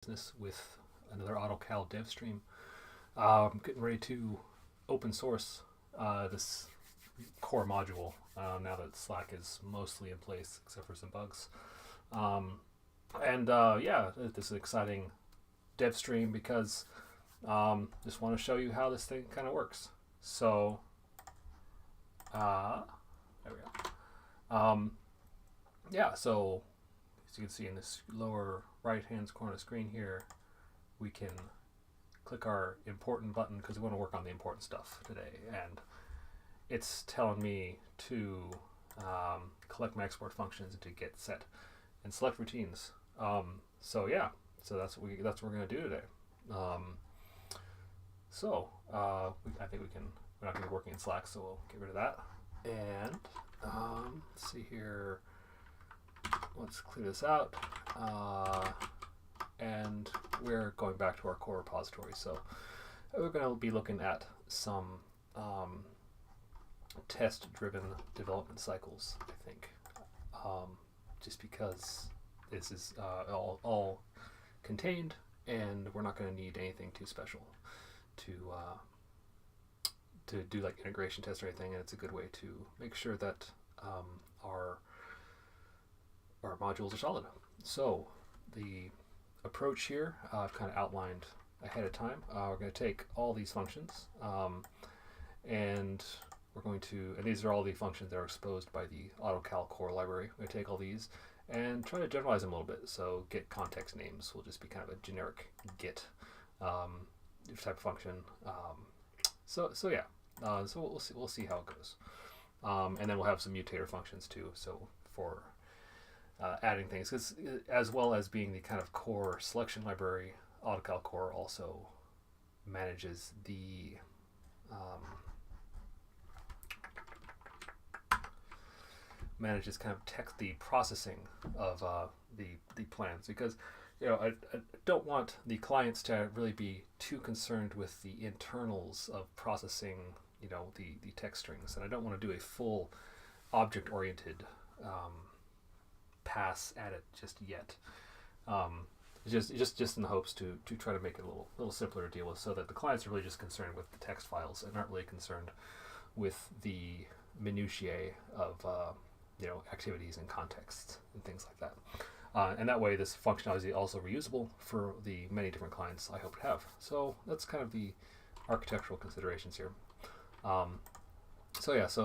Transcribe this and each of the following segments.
business with another AutoCal DevStream. Getting ready to open source this core module now that Slack is mostly in place except for some bugs. Yeah, this is exciting DevStream because just want to show you how this thing kind of works. So there we go. Yeah, so as you can see in this lower right hand corner of the screen here, we can click our important button because we want to work on the important stuff today, and it's telling me to collect my export functions to get set and select routines. So yeah, so that's what we're going to do today. I think we're not going to be working in Slack, so we'll get rid of that. And let's see here. Let's clear this out. And we're going back to our core repository. So we're going to be looking at some test-driven development cycles, I think, just because this is all contained, and we're not going to need anything too special to do like integration tests or anything. And it's a good way to make sure that our modules are solid. So the approach here I've kind of outlined ahead of time. We're going to take all these functions and we're going to, and these are all the functions that are exposed by the AutoCal core library. We're going to take all these and try to generalize them a little bit. So get context names will just be kind of a generic get type of function. So we'll see how it goes. And then we'll have some mutator functions too. So for adding things, because as well as being the kind of core selection library, AutoCal core also manages the kind of the processing of the plans, because I don't want the clients to really be too concerned with the internals of processing the text strings, and I don't want to do a full object oriented pass at it just yet. Just in the hopes to try to make it a little simpler to deal with, so that the clients are really just concerned with the text files and aren't really concerned with the minutiae of activities and contexts and things like that. And that way, this functionality is also reusable for the many different clients I hope to have. So that's kind of the architectural considerations here. So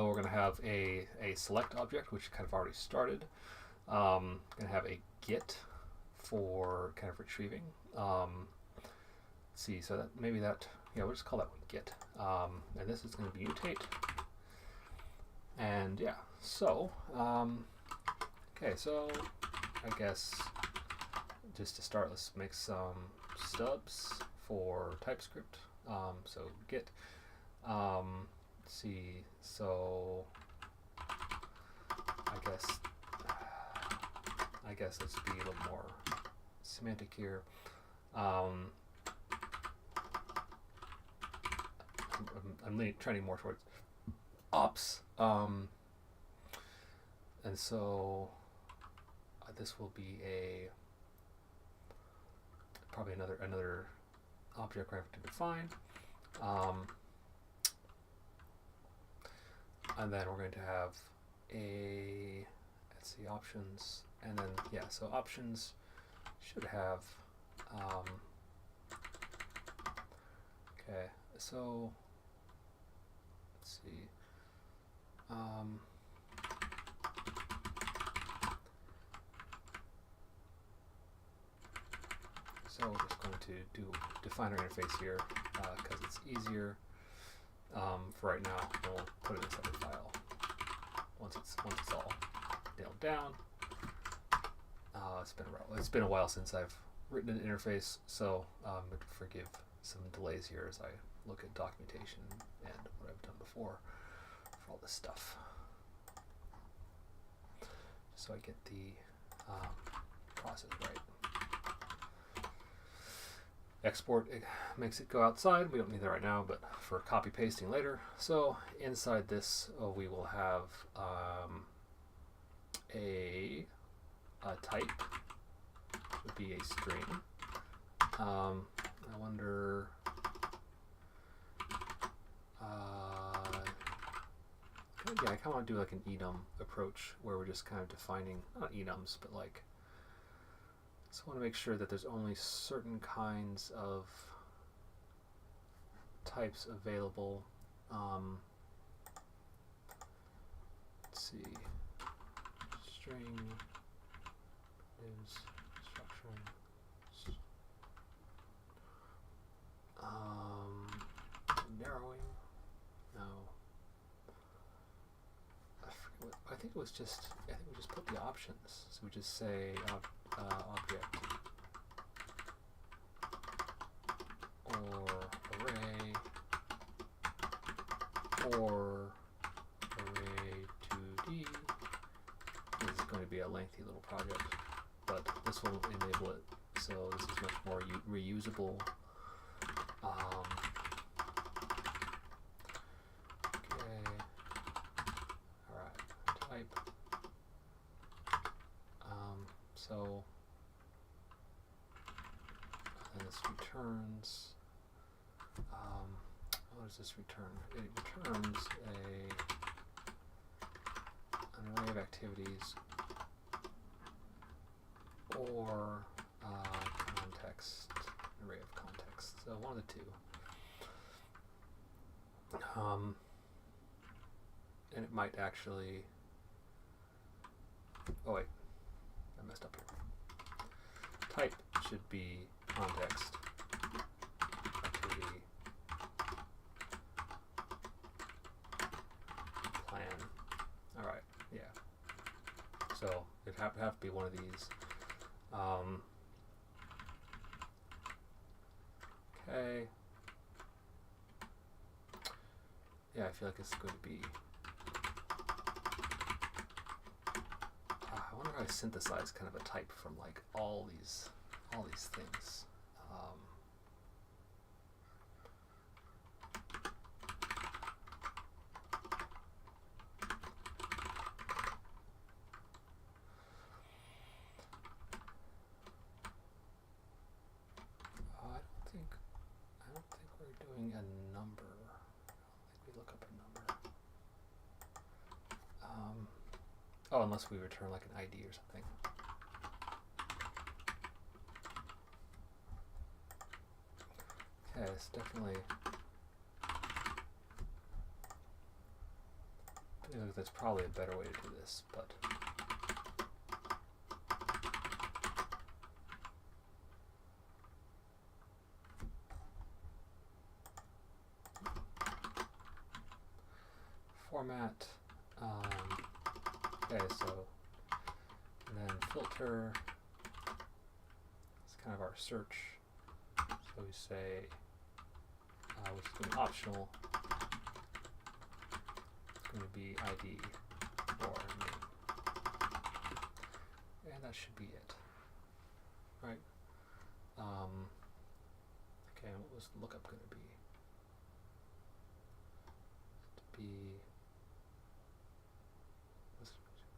we're going to have a select object, which kind of already started. Going to have a get for kind of retrieving. Let's see, so that we'll just call that one get. And this is going to be mutate. And yeah, so okay, so I guess just to start, let's make some stubs for TypeScript. So get. Let's see, so I guess let's be a little more semantic here. I'm trending more towards ops, and so this will be probably another object I have to define, and then we're going to have let's see, options, and then so options should have okay, so let's see, so we're just going to define our interface here because it's easier for right now. We'll put it in a separate file once it's all nailed down. It's been a while since I've written an interface, so forgive some delays here as I look at documentation and what I've done before for all this stuff, so I get the process right. Export, it makes it go outside. We don't need that right now, but for copy pasting later. So inside this, we will have a type would be a string, I wonder. Yeah, I kind of want to do like an enum approach where we're just kind of defining, not enums, but like, just want to make sure that there's only certain kinds of types available. Let's see, string is structure. Narrowing. No. I think it was just. I think we just put the options. So we just say object or array or array2d. This is going to be a lengthy little project, but this will enable it. So this is much more reusable. So and this returns, what does this return? It returns an array of activities or context, an array of context. So one of the two. And it might actually, oh wait. I messed up here. Type should be context activity plan. All right, yeah. So it have to be one of these. Okay. Yeah, I feel like it's going to be. I wonder how I synthesize kind of a type from like all these things. I don't think we're doing a number. I don't think we look up a number. Oh, unless we return like an ID or something. Okay, it's definitely. I think that's probably a better way to do this, but. Format. Okay, so, and then filter, it's kind of our search. So we say, which is going to be optional, it's going to be ID or name. And that should be it, right? Okay, and what was the lookup going to be?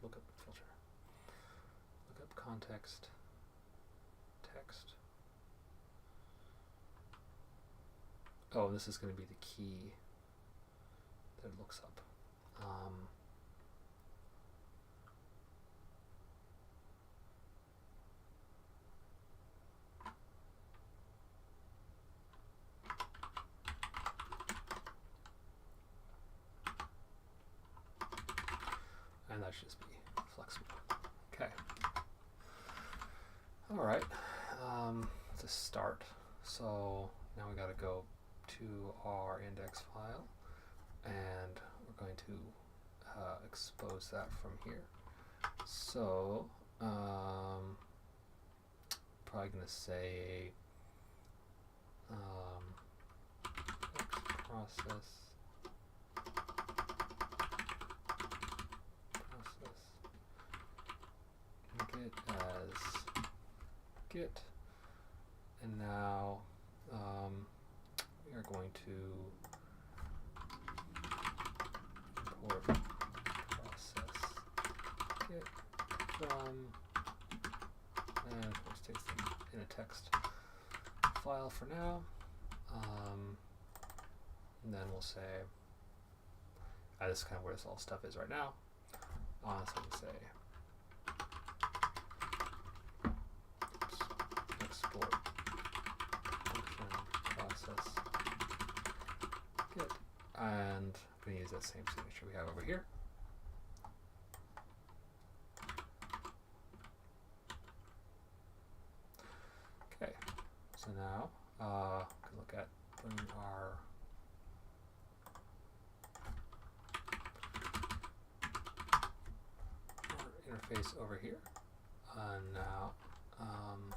Lookup filter. Lookup context text. Oh, this is going to be the key that it looks up. And that should just be flexible. Okay. All right. Let's start. So now we got to go to our index file, and we're going to expose that from here. So probably going to say process. It as Git, and now we are going to import process Git from, and of course takes them in a text file for now. And then we'll say, this is kind of where this all stuff is right now. So we say export function process get, and I'm going to use that same signature we have over here. Okay, so now we can look at bringing our interface over here. Now from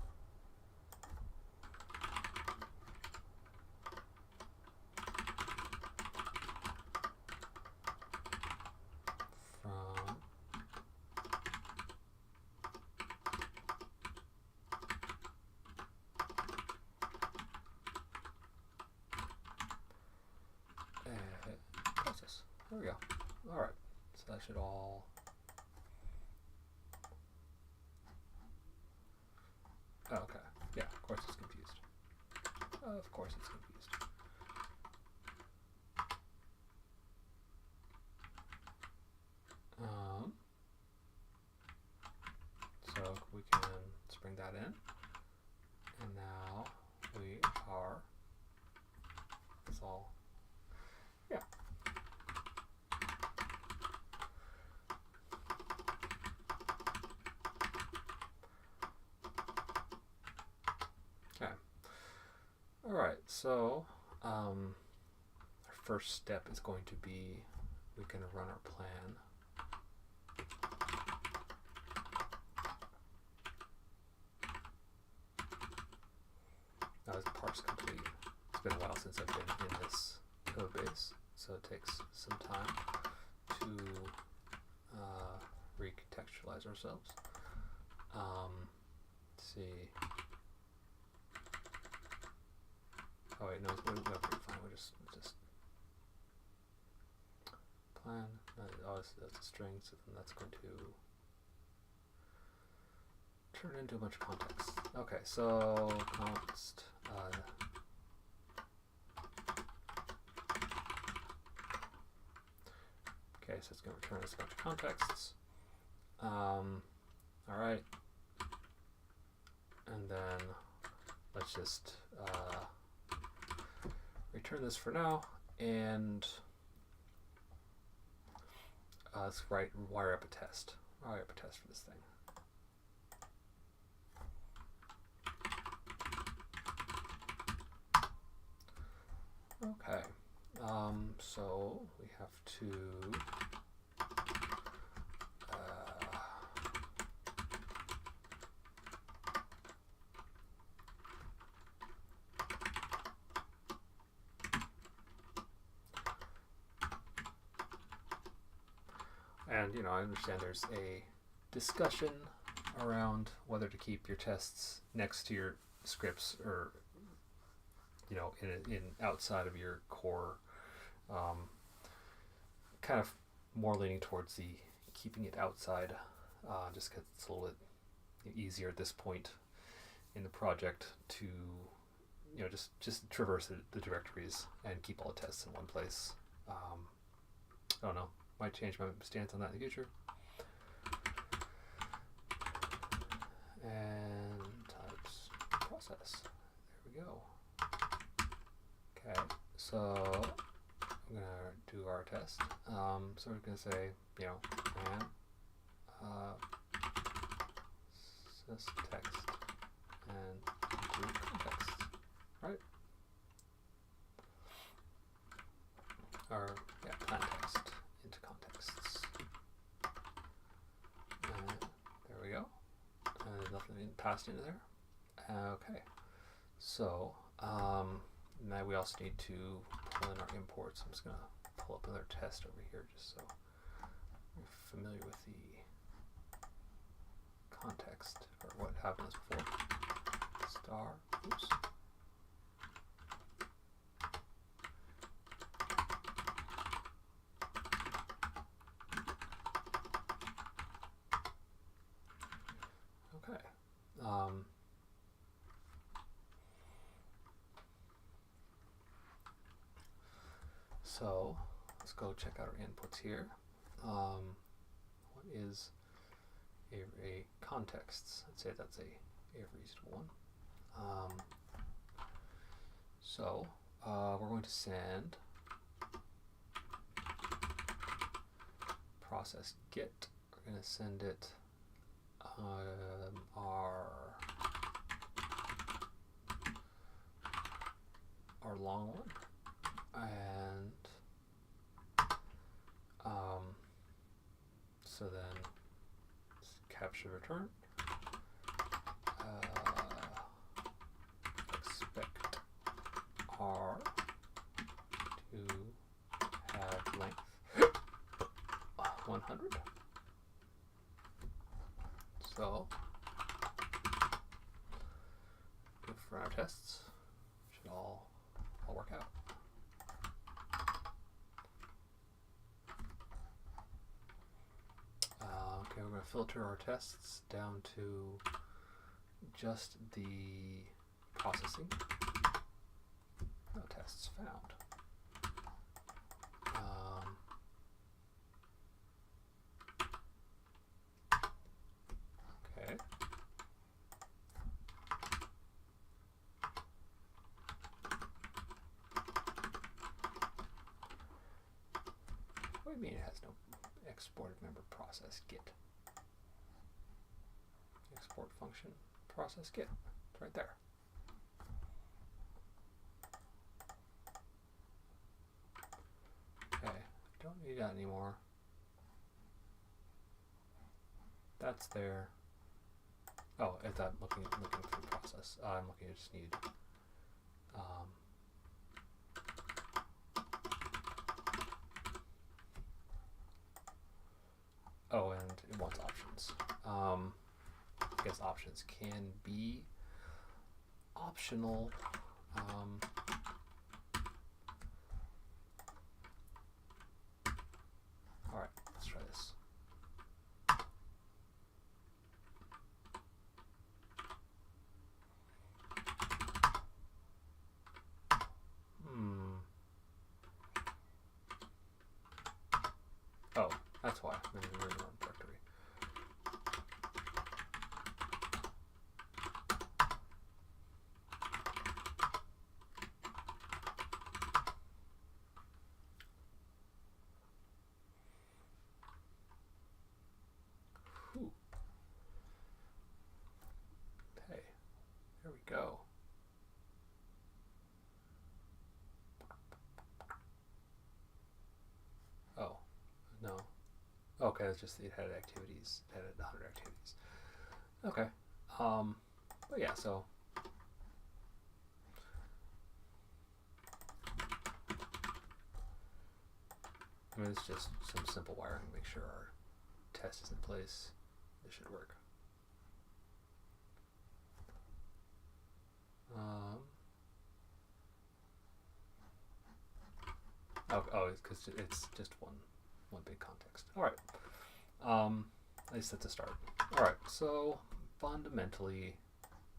process. There we go. All right, so that should all. Oh, okay. Yeah, of course it's confused. Of course it's confused. So we can let's bring that in, and now we are. It's all. Yeah. Okay. All right. So our first step is going to be we're going to run our plan. Now it's parse complete. It's been a while since I've been in this code base, so it takes some time to recontextualize ourselves. Let's see. Oh wait, no, we're pretty fine. We're just plan. Oh, that's a string, so then that's going to turn into a bunch of context. Okay, so const. Okay, so it's going to return us a bunch of contexts. All right, and then let's just return this for now, and let's wire up a test. Wire up a test for this thing. Okay, so we have to and I understand there's a discussion around whether to keep your tests next to your scripts or in outside of your core, kind of more leaning towards the keeping it outside, just because it's a little bit easier at this point in the project to just traverse the directories and keep all the tests in one place. I don't know, might change my stance on that in the future. And types process, there we go. Okay, so I'm going to do our test. So we're going to say, plan sys.text and do context, right? Or, plan text into contexts. And there we go. And there's nothing passed into there. Okay, so now we also need to pull in our imports. I'm just going to pull up another test over here just so we're familiar with the context or what happened before. Star, oops. Okay. So let's go check out our inputs here. What is a contexts? Let's say that's a reasonable one. So we're going to send process get. We're going to send it our long one, and so then capture return. Expect R to have length 100. So good for our tests. Should all work out. Okay, we're going to filter our tests down to just the processing. No tests found. Okay. What do you mean it has no exported member process get? Export function process get. It's right there. Okay, don't need that anymore. That's there. Oh, if I'm looking for process, I'm looking. I just need. Oh, and it wants options. I guess options can be optional. All right, let's try this. Oh, that's why. Maybe we're in the wrong directory. Whew. Okay, there we go. Oh, no. Okay, it's just it had activities, it had 100 activities. Okay, but yeah, so I mean, it's just some simple wiring to make sure our test is in place. This should work. Oh, it's because it's just one big context. All right. At least that's a start. All right. So fundamentally,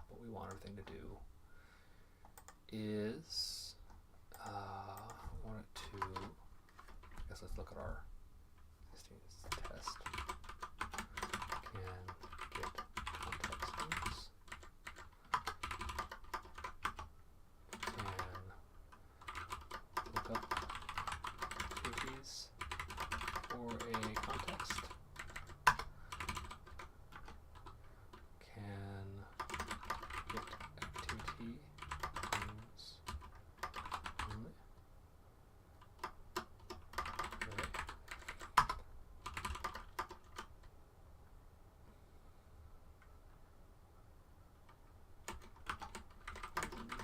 what we want everything to do is we want it to. I guess let's look at our existing test. Can get context names. Can look up activities for a context. Can get activity names only. Okay.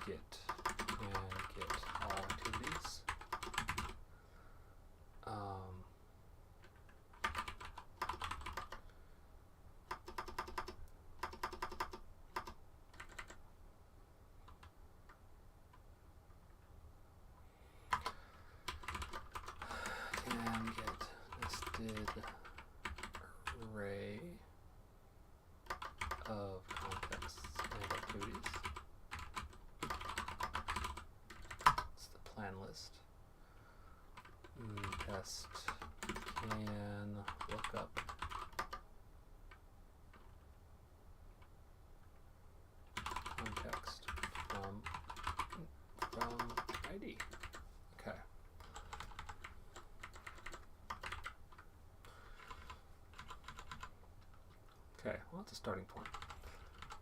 Get all activities. Can get nested array of contexts and activities. It's the plan list. test can look up context from ID. Okay. Okay, well, that's a starting point.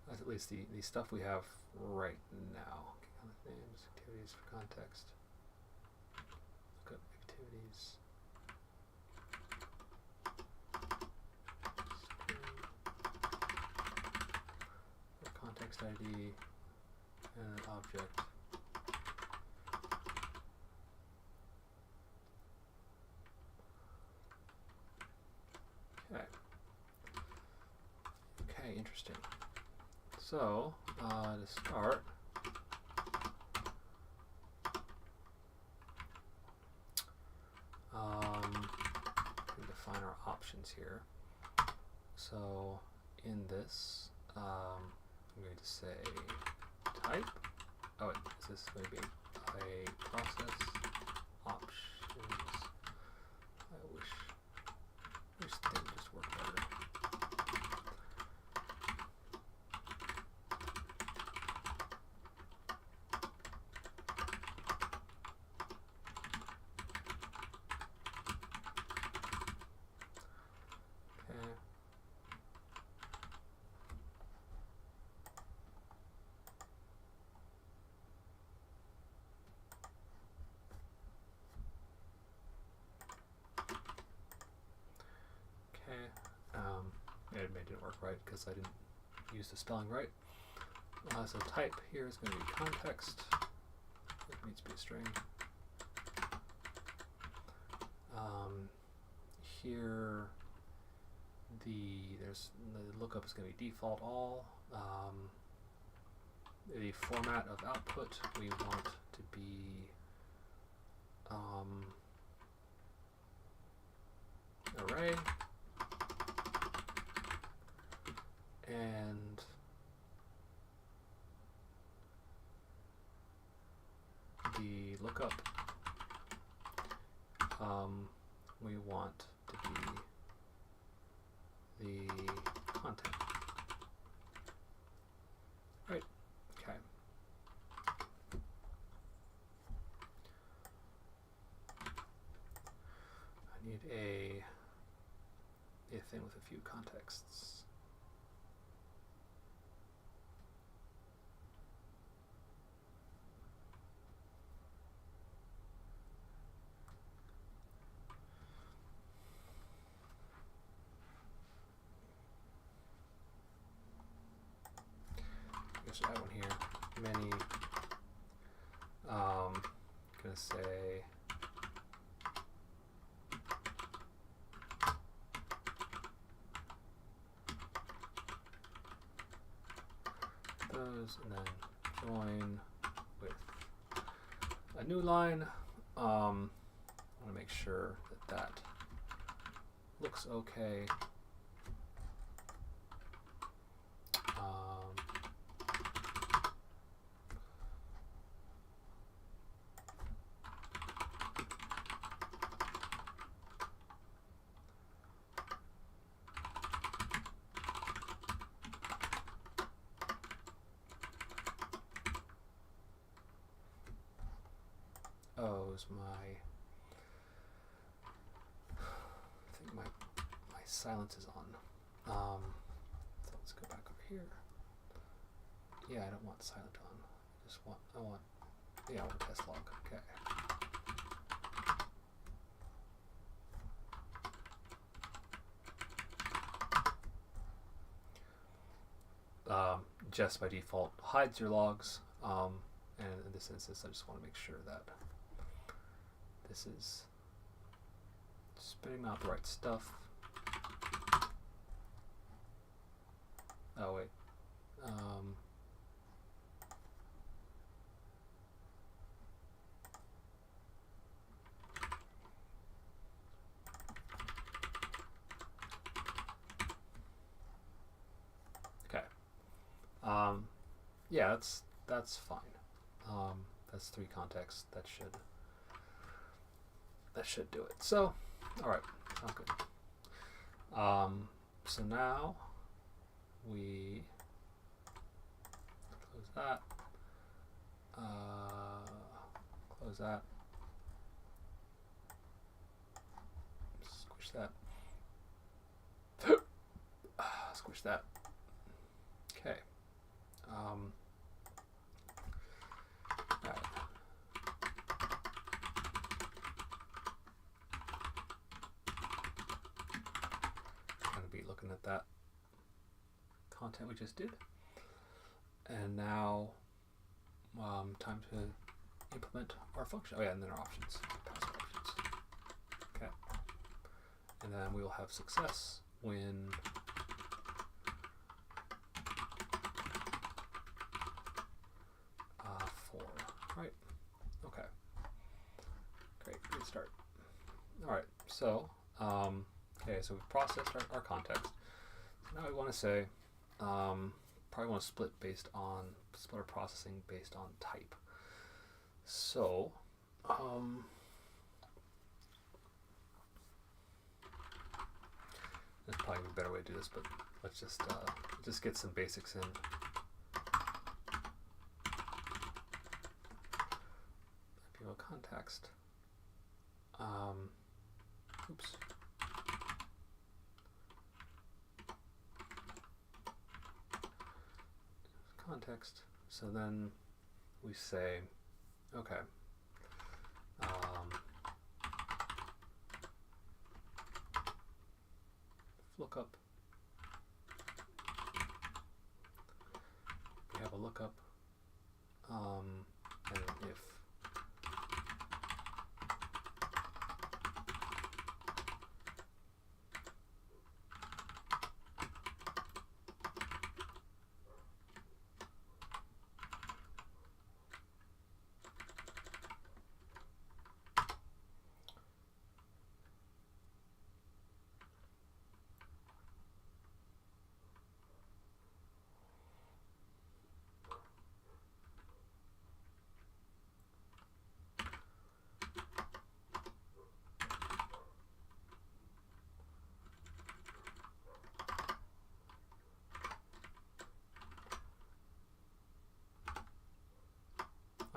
That's at least the stuff we have right now. Names, activities for context. Look up activities. Context ID and an object. Okay. Okay, interesting. So, to start, we define our options here. So, in this, I'm going to say type. Oh, wait, is this going to be a process options? I wish things just work better. It didn't work right because I didn't use the spelling right. So type here is going to be context. It needs to be a string. Here, the lookup is going to be default all. The format of output we want to be array. And the lookup we want to be the content. Right, okay. I need a thing with a few contexts. Add one here. Many. Gonna say those, and then join with a new line. I want to make sure that looks okay. I think my silence is on. So let's go back over here. Yeah, I don't want silent on. I want test log. Okay. Just by default hides your logs. And in this instance, I just want to make sure that this is spitting out the right stuff. Oh wait. Okay. Yeah, that's fine. That's 3 contexts. That should that should do it. So, all right, sounds good. So now we close that. Close that. Squish that. Squish that. Okay. All right. Going to be looking at that content we just did, and now time to implement our function. Oh yeah, and then our options. Pass options. Okay. And then we will have success when right? Okay. Great. Good start. All right. So, okay. So we've processed our context. So now we want to say, probably want to split our processing based on type. So, there's probably a better way to do this, but let's just get some basics in. Context. Oops. Context. So then we say, okay. Lookup. We have a lookup. And if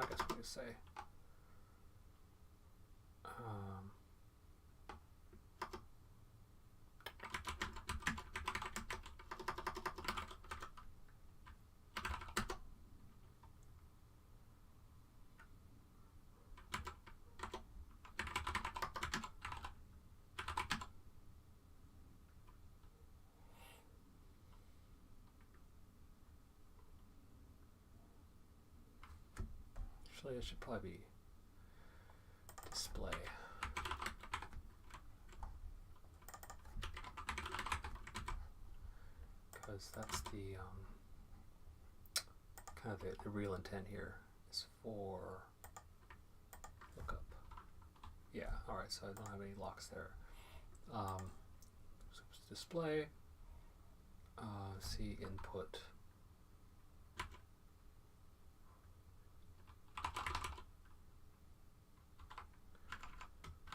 I guess we could say actually it should probably be display. Because that's the kind of the real intent here is for lookup. Yeah, all right, so I don't have any locks there. So it's display, see input.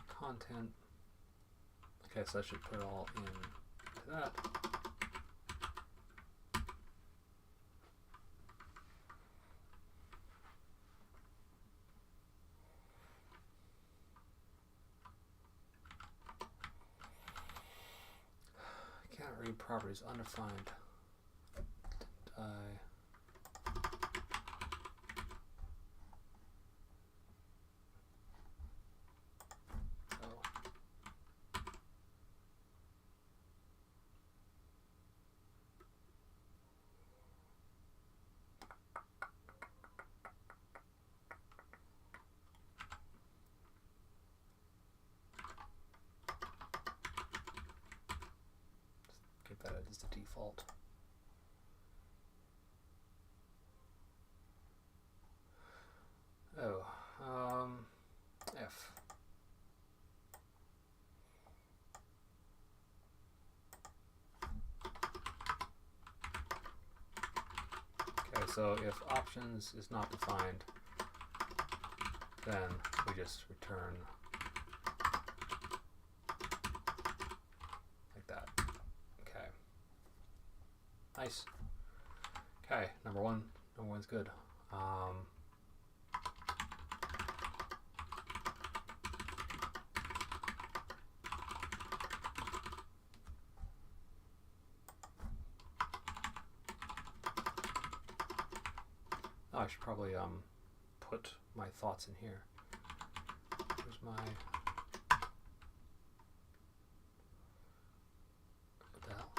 Content. Okay, so I should put it all into that. I can't read properties undefined. That is the default. Oh, F. Okay, so if options is not defined, then we just return Nice. Okay, number one. Number one's good. Oh, I should probably put my thoughts in here. Here's my. What the hell?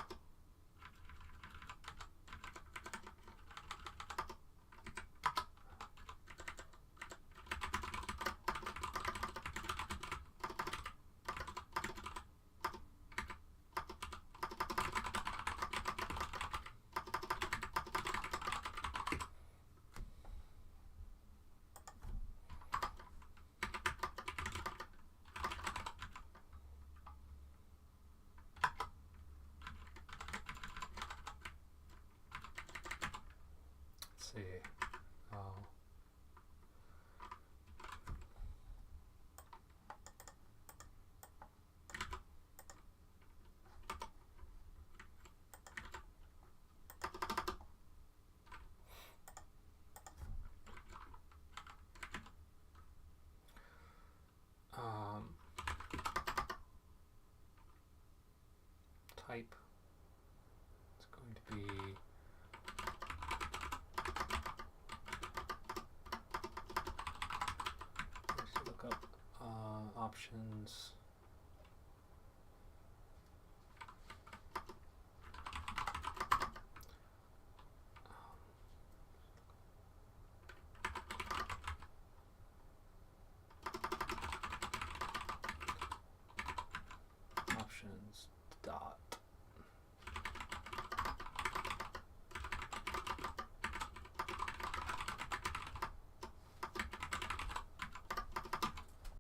See. Oh. Type. It's going to be. Let's look up options.